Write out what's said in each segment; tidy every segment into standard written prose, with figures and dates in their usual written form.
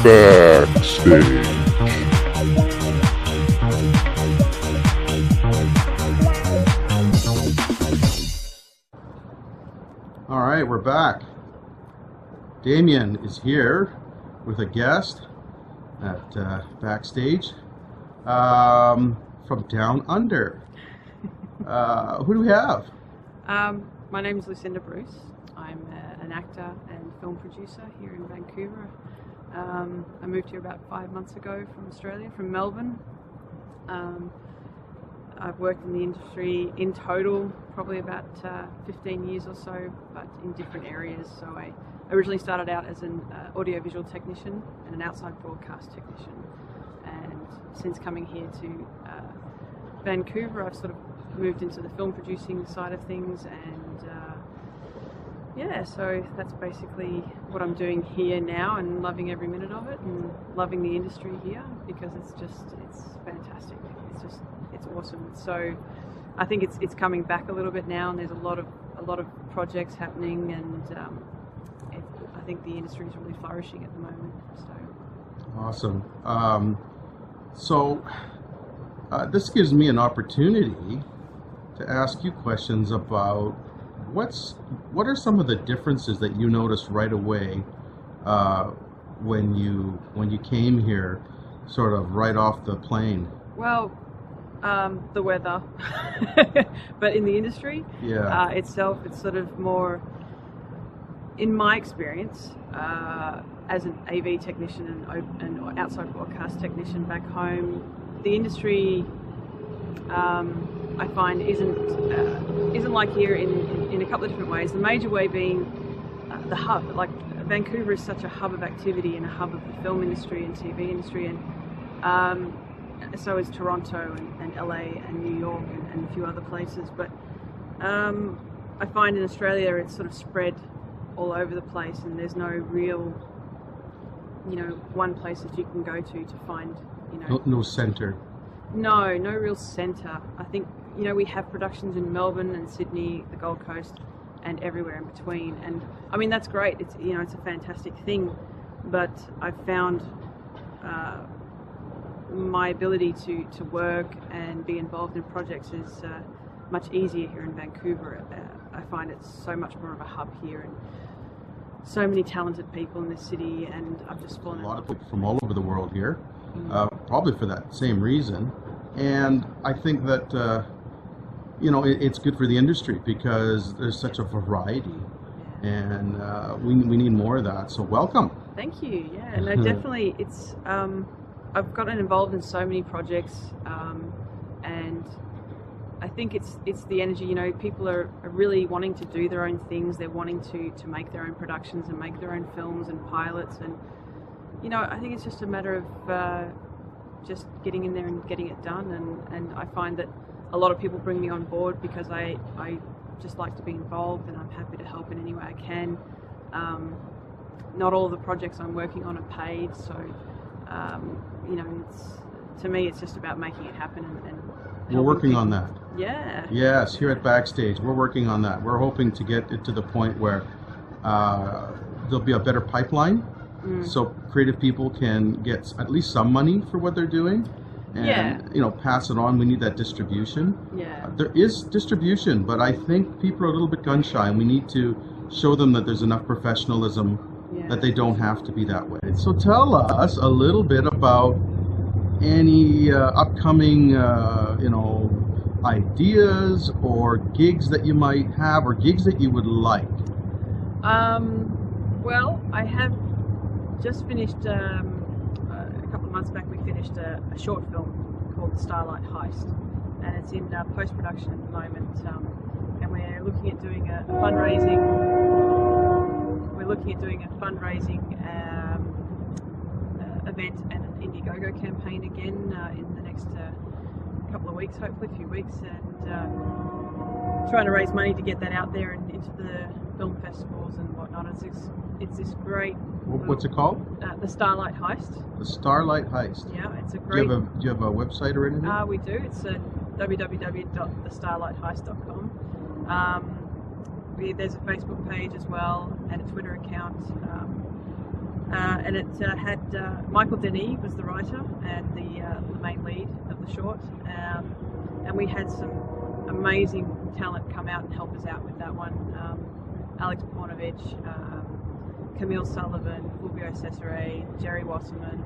Backstage. All right, we're back. Damien is here with a guest at Backstage from Down Under. Who do we have? My name is Lucinda Bruce. I'm an actor and film producer here in Vancouver. I moved here about 5 months ago from Australia, from Melbourne. I've worked in the industry in total probably about 15 years or so, but in different areas. So I originally started out as an audiovisual technician and an outside broadcast technician. And since coming here to Vancouver, I've sort of moved into the film producing side of things, and yeah, so that's basically what I'm doing here now, and loving every minute of it, and loving the industry here because it's fantastic. It's awesome. So I think it's coming back a little bit now, and there's a lot of projects happening, and I think the industry is really flourishing at the moment. So awesome. So this gives me an opportunity to ask you questions about what are some of the differences that you noticed right away when you came here, sort of right off the plane? Well, the weather, but in the industry itself, it's sort of more, in my experience, as an AV technician and outside broadcast technician back home, the industry I find isn't like here in a couple of different ways. The major way being the hub. Like Vancouver is such a hub of activity and a hub of the film industry and TV industry, and so is Toronto and LA and New York and a few other places. But I find in Australia it's sort of spread all over the place, and there's no real, one place that you can go to find, no center. No real centre. I think, we have productions in Melbourne and Sydney, the Gold Coast, and everywhere in between. And I mean, that's great. It's, it's a fantastic thing. But I've found my ability to work and be involved in projects is much easier here in Vancouver. I find it's so much more of a hub here, and so many talented people in this city, and I've just fallen in love. A lot of people from all over the world here. Probably for that same reason, and I think that it's good for the industry because there's such a variety, and we need more of that. So welcome. Thank you. Yeah, no, definitely. It's I've gotten involved in so many projects, and I think it's the energy. People are really wanting to do their own things. They're wanting to make their own productions and make their own films and pilots, and I think it's just a matter of just getting in there and getting it done. And I find that a lot of people bring me on board because I just like to be involved, and I'm happy to help in any way I can. Not all of the projects I'm working on are paid, so to me it's just about making it happen. And we're working people on that. Yeah. Yes, here at Backstage, we're working on that. We're hoping to get it to the point where there'll be a better pipeline. So creative people can get at least some money for what they're doing, and pass it on. We need that distribution. There is distribution, but I think people are a little bit gun shy, and we need to show them that there's enough professionalism that they don't have to be that way. So tell us a little bit about any upcoming ideas or gigs that you might have, or gigs that you would like. Well, I have just finished, a couple of months back, we finished a short film called The Starlight Heist, and it's in post-production at the moment, and we're looking at doing a fundraising event and an Indiegogo campaign again in the next couple of weeks, hopefully a few weeks, and trying to raise money to get that out there and into the film festivals and whatnot. It's this great. What's it called? The Starlight Heist. The Starlight Heist. Yeah, it's a great. Do you have a website or anything? We do. It's www.thestarlightheist.com. There's a Facebook page as well and a Twitter account. and it had Michael Denis was the writer and the main lead of the short, and we had some amazing talent come out and help us out with that one. Alex Pornovich, Camille Sullivan, Fulvio Cesare, Jerry Wasserman,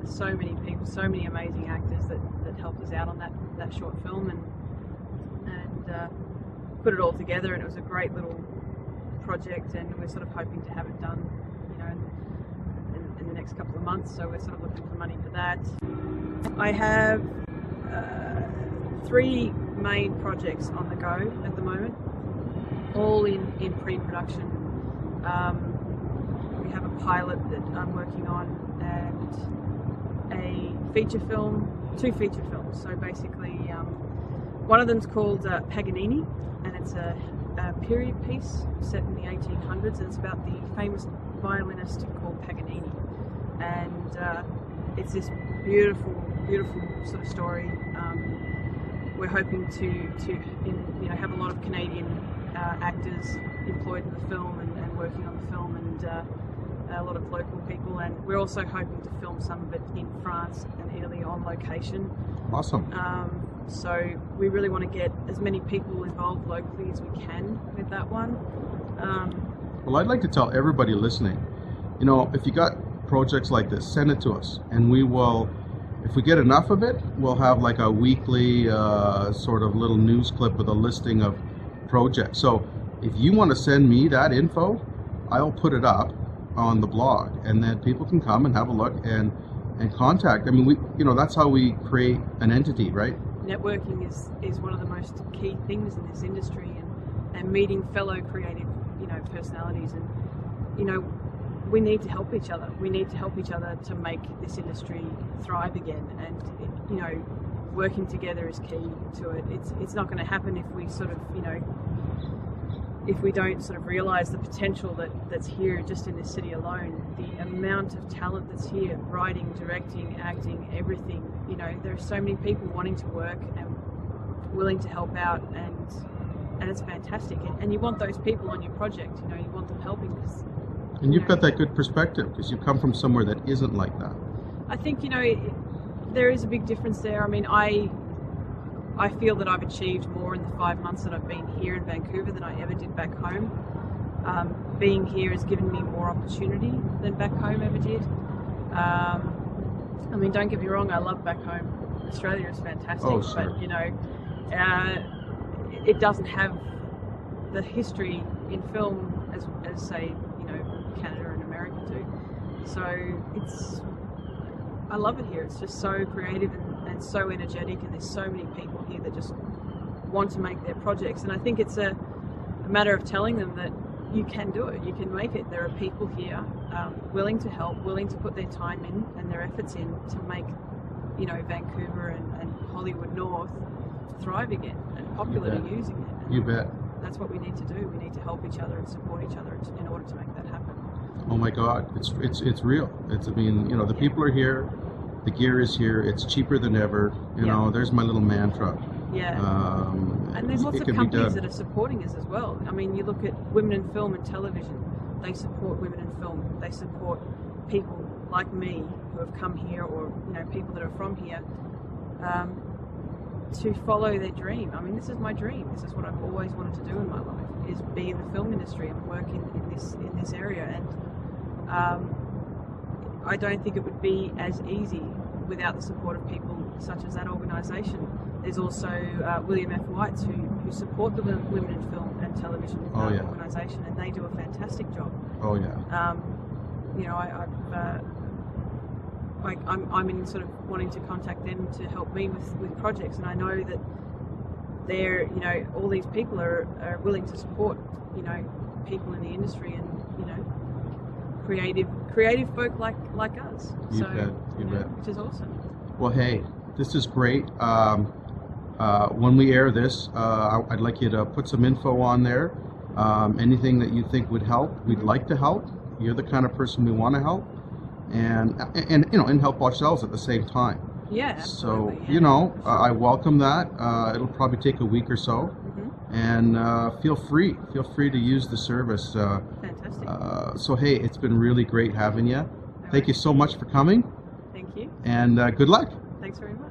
so many people, so many amazing actors that helped us out on that short film and put it all together, and it was a great little project, and we're sort of hoping to have it done, you know, in the next couple of months, so we're sort of looking for money for that. I have 3 main projects on the go at the moment, all in pre-production. We have a pilot that I'm working on, and a feature film, 2 feature films. So basically, one of them's called Paganini, and it's a period piece set in the 1800s, and it's about the famous violinist called Paganini. And it's this beautiful, beautiful sort of story. We're hoping to have a lot of Canadian actors employed in the film and working on the film, and a lot of local people, and we're also hoping to film some of it in France and Italy on location. Awesome. So we really want to get as many people involved locally as we can with that one. Well, I'd like to tell everybody listening, you know, if you got projects like this, send it to us, and we will, if we get enough of it, we'll have like a weekly sort of little news clip with a listing of projects. So if you want to send me that info, I'll put it up on the blog, and then people can come and have a look and contact. I mean, that's how we create an entity, right? Networking is one of the most key things in this industry, and meeting fellow creative, personalities, and we need to help each other. We need to help each other to make this industry thrive again, and working together is key to it. It's not going to happen if we sort of if we don't sort of realise the potential that's here just in this city alone. The amount of talent that's here, writing, directing, acting, everything. There are so many people wanting to work and willing to help out, and it's fantastic. And you want those people on your project. You want them helping us. And you've got that good perspective because you come from somewhere that isn't like that. I think there is a big difference there. I mean, I feel that I've achieved more in the 5 months that I've been here in Vancouver than I ever did back home. Being here has given me more opportunity than back home ever did. I mean, don't get me wrong, I love back home. Australia is fantastic, oh, sure. But it doesn't have the history in film as say, Canada and America do. So I love it here. It's just so creative and so energetic, and there's so many people here that just want to make their projects, and I think it's a matter of telling them that you can do it, you can make it. There are people here willing to help, willing to put their time in and their efforts in to make Vancouver and Hollywood North thrive again and popular to using it. And you bet. That's what we need to do. We need to help each other and support each other in order to make that happen. Oh my God, it's real. The people are here, the gear is here, it's cheaper than ever. There's my little mantra. Yeah. And there's lots of companies that are supporting us as well. I mean, you look at Women in Film and Television, they support women in film. They support people like me who have come here, or people that are from here, to follow their dream. I mean, this is my dream. This is what I've always wanted to do in my life, is be in the film industry and work in this area. And I don't think it would be as easy without the support of people such as that organisation. There's also William F. White's who support the women in film and television organisation, and they do a fantastic job. Oh yeah. I'm in sort of wanting to contact them to help me with projects, and I know that they're all these people are willing to support people in the industry and creative folk like us. You bet. Which is awesome. Well, hey, this is great. When we air this, I'd like you to put some info on there. Anything that you think would help, we'd like to help. You're the kind of person we want to help, and help ourselves at the same time. Yeah, absolutely. So I welcome that. It'll probably take a week or so, and feel free to use the service. Fantastic. So hey, it's been really great having you. Thank you so much for coming. Thank you. And good luck. Thanks very much.